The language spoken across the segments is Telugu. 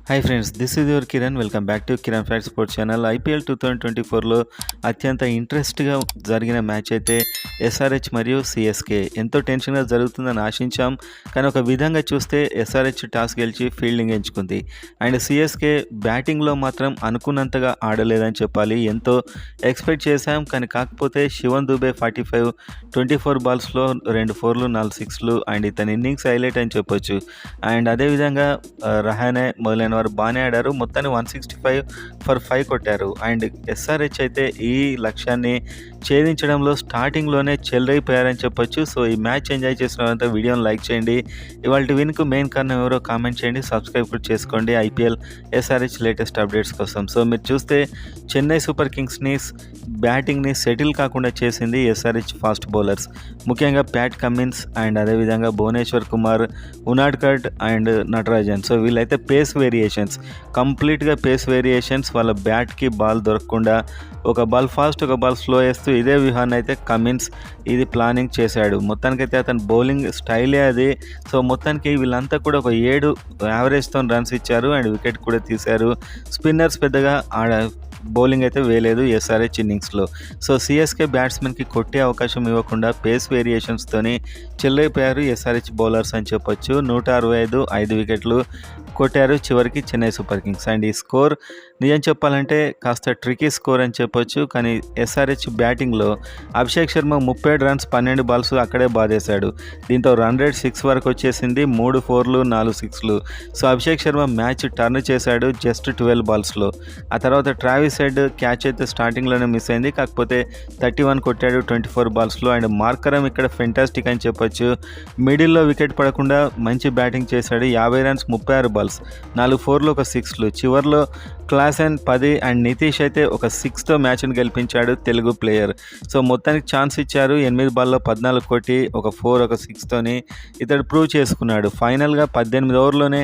Hi friends, this is your Kiran. Welcome back to Kiran fact sports channel. IPL 2024లో అత్యంత ఇంట్రెస్ట్గా జరిగిన మ్యాచ్ అయితే ఎస్ఆర్హెచ్ మరియు సిఎస్కే. ఎంతో టెన్షన్గా జరుగుతుందని ఆశించాం, కానీ ఒక విధంగా చూస్తే ఎస్ఆర్హెచ్ టాస్ గెలిచి ఫీల్డింగ్ ఎంచుకుంది. అండ్ సిఎస్కే బ్యాటింగ్లో మాత్రం అనుకున్నంతగా ఆడలేదని చెప్పాలి. ఎంతో ఎక్స్పెక్ట్ చేశాం, కానీ కాకపోతే శివన్ దుబే 45, 24 బాల్స్లో 2 4లు 4 6లు అండ్ ఇతని ఇన్నింగ్స్ హైలైట్ అని చెప్పొచ్చు. అండ్ అదేవిధంగా రహానే మొదలైన వారు బాగానే ఆడారు. మొత్తాన్ని 165 ఫర్ 5 కొట్టారు. అండ్ ఎస్ఆర్హెచ్ అయితే ఈ లక్ష్యాన్ని ఛేదించడంలో స్టార్టింగ్లోనే చెలరైపోయారని చెప్పొచ్చు. సో ఈ మ్యాచ్ ఎంజాయ్ చేసిన వారంతా వీడియోని లైక్ చేయండి. ఇవాళ విన్కు మెయిన్ కారణం ఎవరో కామెంట్ చేయండి, సబ్స్క్రైబ్ కూడా చేసుకోండి ఐపీఎల్ ఎస్ఆర్హెచ్ లేటెస్ట్ అప్డేట్స్ కోసం. సో మీరు చూస్తే చెన్నై సూపర్ కింగ్స్ని బ్యాటింగ్ని సెటిల్ కాకుండా చేసింది ఎస్ఆర్హెచ్ ఫాస్ట్ బౌలర్స్, ముఖ్యంగా ప్యాట్ కమిన్స్ అండ్ అదేవిధంగా భువనేశ్వర్ కుమార్, ఉనాడ్కట్ అండ్ నటరాజన్. సో వీళ్ళైతే పేస్ వేరియేషన్స్, కంప్లీట్గా పేస్ వేరియేషన్స్, వాళ్ళ బ్యాట్కి బాల్ దొరకకుండా ఒక బాల్ ఫాస్ట్ ఒక బాల్ స్లో వేస్తూ ఇదే వ్యూహాన్ని అయితే కమిన్స్ ఇది ప్లానింగ్ చేశాడు. మొత్తానికైతే అతని బౌలింగ్ స్టైలే అది. సో మొత్తానికి వీళ్ళంతా కూడా ఒక 7 యావరేజ్తో రన్స్ ఇచ్చారు అండ్ వికెట్ కూడా తీశారు. స్పిన్నర్స్ పెద్దగా బౌలింగ్ అయితే వేయలేదు ఎస్ఆర్హెచ్ ఇన్నింగ్స్లో. సో సిఎస్కే బ్యాట్స్మెన్కి కొట్టే అవకాశం ఇవ్వకుండా పేస్ వేరియేషన్స్తోని చెల్లైపోయారు ఎస్ఆర్హెచ్ బౌలర్స్ అని చెప్పొచ్చు. 165 5 వికెట్లు కొట్టారు చివరికి చెన్నై సూపర్ కింగ్స్. అండ్ ఈ స్కోర్ నిజం చెప్పాలంటే కాస్త ట్రికీ స్కోర్ అని చెప్పొచ్చు. కానీ ఎస్ఆర్హెచ్ బ్యాటింగ్లో అభిషేక్ శర్మ 37 రన్స్ 12 బాల్స్ అక్కడే బాధేశాడు. దీంతో రన్ రేట్ 6 వరకు వచ్చేసింది, 3 4లు 4 6లు. So Abhishek Sharma match turn చేశాడు జస్ట్ 12 బాల్స్లో. ఆ తర్వాత ట్రావిస్ హెడ్ క్యాచ్ అయితే స్టార్టింగ్లోనే మిస్ అయింది, కాకపోతే 31 కొట్టాడు 24 బాల్స్లో. అండ్ మార్కరం ఇక్కడ ఫెంటాస్టిక్ అని చెప్పొచ్చు. మిడిల్లో వికెట్ పడకుండా మంచి బ్యాటింగ్ చేశాడు. 50 రన్స్ 36 బాల్స్, 4 4లు 1 6లు. చివరిలో క్లాసెన్ 10 అండ్ నితీష్ అయితే ఒక 6తో మ్యాచ్ను గెలిపించాడు తెలుగు ప్లేయర్. సో మొత్తానికి ఛాన్స్ ఇచ్చారు. 8 బాల్లో 14 కొట్టి ఒక 4 ఒక 6తోని ఇతడు ప్రూవ్ చేసుకున్నాడు. ఫైనల్గా 18 ఓవర్లోనే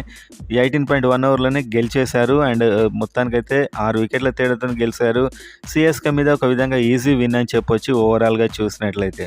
18.1 ఓవర్లోనే గెలిచేశారు. అండ్ మొత్తానికైతే 6 వికెట్ల తేడాతో గెలిచారు. సిఎస్కే మీద ఒక విధంగా ఈజీ విన్ అని చెప్పొచ్చు ఓవరాల్గా చూసినట్లయితే.